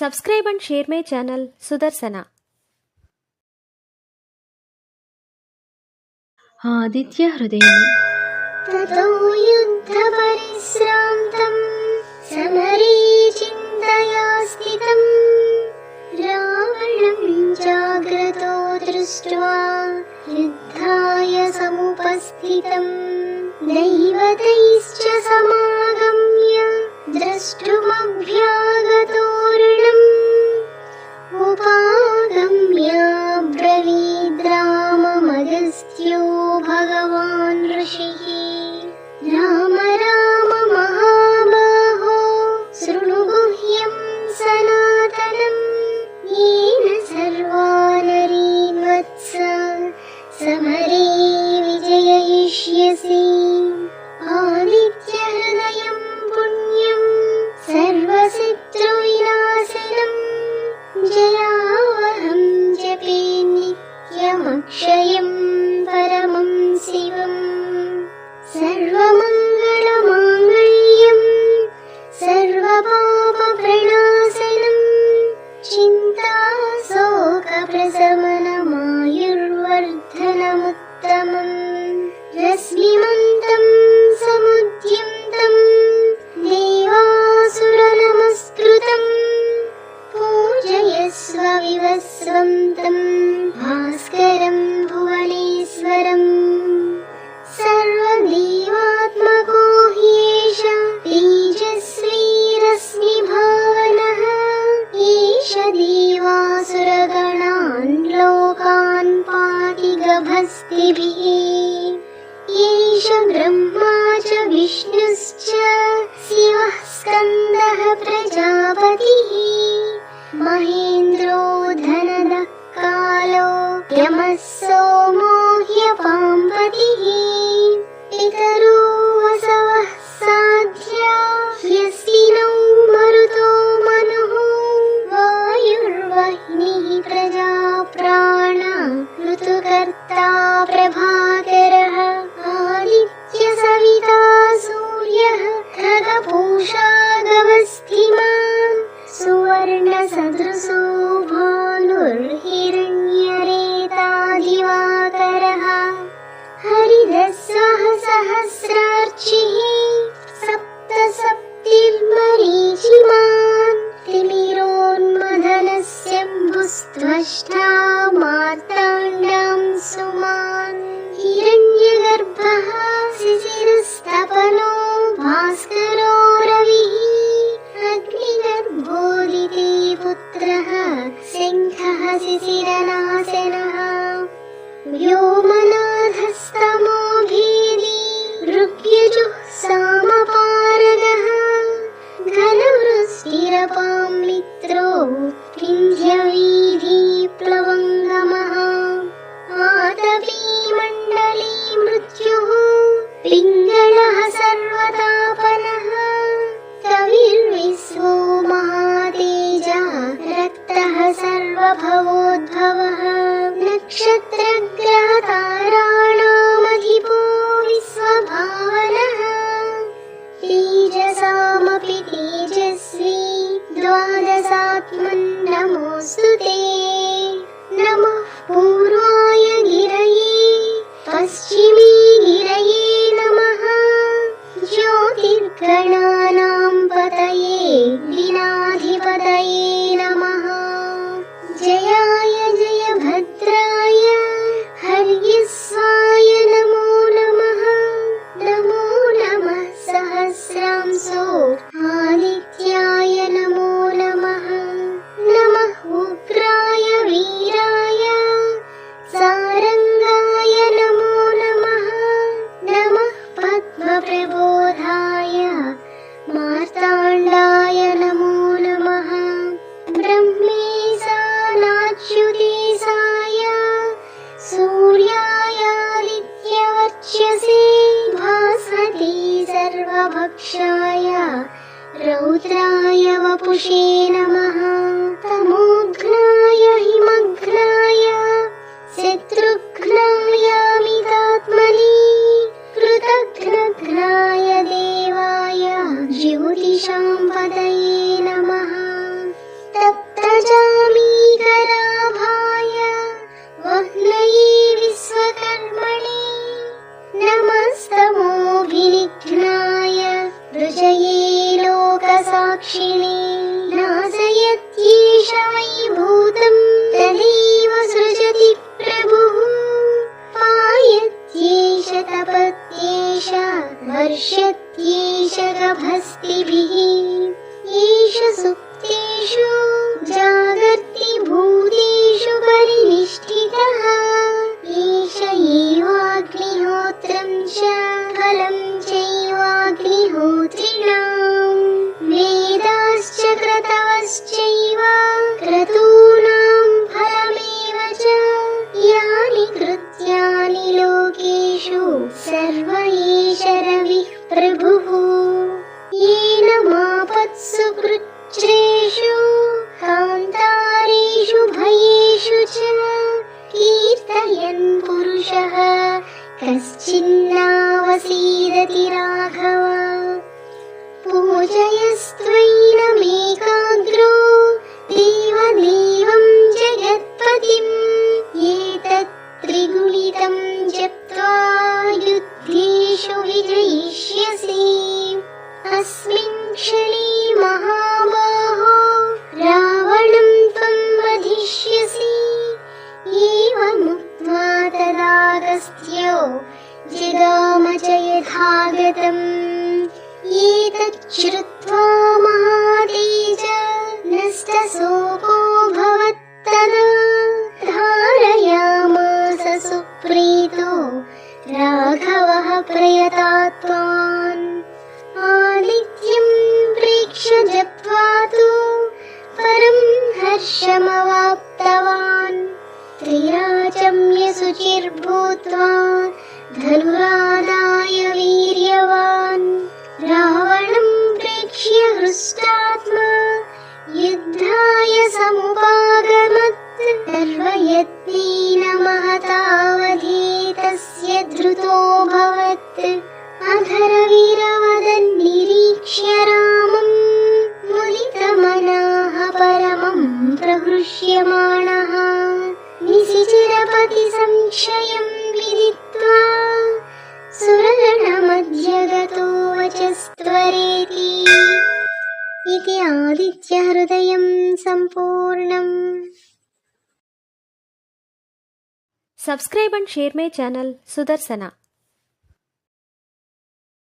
Subscribe and share my channel Sudarsana. आदित्य हृदयम् ततो युद्धपरिश्रान्तं समरे चिन्तया स्थितं रावणं जाग्रतो दृष्ट्वा युद्धाय समुपस्थितं दैवतैश्च समागम्य द्रष्टुमभ्यागतोऽर्णम् उपागम्य ब्रवीद्राममगस्त्यो भगवान् ऋषिः राम राम महाबाहो शृणु गुह्यं सनातनं येन सर्वा नरीन् वत्स समरे विजययिष्यसि आदित्यहृदयं पुण्यं सर्वशत्रुविनाशनम् जयावहं जपे नित्यमक्षयं परमं शिवम् सर्वमङ्गलमाङ्गल्यं सर्वपापप्रणाशनं चिन्ताशोकप्रशमनमायुर्वर्धनमुत्तमम् रश्मिमन्तं समुद्यन्तं देवासुरनमस्कृतम् पूजयस्व विवस्वं तं भास्करं भुवनेश्वरम् सर्वदेवात्मको ह्येष तेजस्वी रश्मिभावनः एष देवासुरगणान् लोकान् पाति गभस्तिभिः एष ब्रह्मा च विष्णुश्च शिवः स्कन्दः प्रजापतिः महेन्द्रो धनदः कालो यमः सोमो ह्यपाम्पतिः पितरो वसवः साध्या ह्यस्विनौ मरुतो मनुः वायुर्वह्निः प्रजा प्राण ऋतुकर्ता प्रभाकरः आदित्य सविता सूर्यः खगपूषा गवस्तिमान् सुवर्णसदृशो भानुर्हिरण्यरेता दिवाकरः हरिदस्वः सहस्रार्चिः सप्तसप्तिर्मरीचिमान् तिमिरोन्मथनस्यम्भुस्त्वष्टा मार्ताण्डां सुमान् हिरण्यगर्भः शिशिरस्तपनो भास्करो रविः अग्निगर्भोदिते पुत्रः शङ्खः शिशिरनाशनः व्योमनाथस्तमो भेदी ऋग्यजुः सामपारगः घनवृष्टिरपां मित्रो विन्ध्यवीधिप्लवङ्गमः आतपी मण्डली मृत्युः पिङ्गलः सर्वतापनः कविर्विश्वो महातेजः रक्तः सर्वभवोद्भवः नक्षत्रग्रहताराणामधिपो विश्वभावनः तेजसामपि तेजस्वी द्वादशात्मन् नमोऽस्तु ते नमः पूर्वाय गिरये पश्चिमे गिरये नमः ज्योतिर्गणानां पतये विनाधिपतये नमः जयाय जयभद्राय हर्यस्वाय नमो नमः नमो नमः सहस्रांशो आदित्याय नमो नमः नमः उग्राय वीराय सारंगाय नमो नमः नमः पद्मप्रबोधाय मार्ताण्डाय नमो नमः ब्रह्मेशानाच्युतेशाय सूर्यायादित्यवर्चसे भास्वते सर्वभक्षाय रौद्राय वपुषे नमः तमोघ्नाय हिमघ्नाय शत्रुघ्नायामितात्मने कृतघ्नघ्नाय देवाय ज्योतिषां पतये नमः। दक्षिणे नाशयत्येष वै भूतं तदेव सृजति प्रभुः पायत्येष तपत्येष वर्षत्येष गभस्तिभिः एष सुप्तेषु जागर्ति भूतेषु परिनिष्ठितः एष एवाग्निहोत्रं च फलं चैवाग्निहोत्रिणां वेदाश्च क्रतवश्चैव क्रतूनां फलमेव च यानि कृत्यानि लोकेषु सर्व एष रविः प्रभुः येन मापत्सु कृच्छ्रेषु कान्तारेषु भयेषु च कीर्तयन् पुरुषः कश्चिन्नावसीदति राघव पूजयस्त्वैनमेकाग्रो देवदेवं जगत्पतिम् एतत् त्रिगुणितं जप्त्वा युद्धेषु विजयिष्यसि अस्मिन् क्षणे महाबाहो रावणं त्वं वधिष्यसि एवमुक्त्वा तदागस्त्यो जगाम च यथागतम् एतच्छ्रुत्वा महातेज नष्टशोकोऽभवत्तदा धारयामास सुप्रीतो राघवः प्रयतात्वान् आदित्यं प्रेक्ष्य जप्त्वा तु परं हर्षमवाप्तवान् त्रिराचम्य शुचिर्भूत्वा धनुरादाय वीर्यवान् रावणं प्रेक्ष्य हृष्टात्मा युद्धाय समुपागमत् सर्वयत्नेन महतावधीतस्य धृतोऽभवत् अधरवीरवदन्निरीक्ष्य रामं मुदितमनाः परमं प्रहृष्यमाणः निशिचरपतिसंक्षयं विदित्वा सुरगणमध्यगतो वचस्त्वरेति इति आदित्यहृदयं सम्पूर्णम्. Subscribe and share my channel Sudarsana.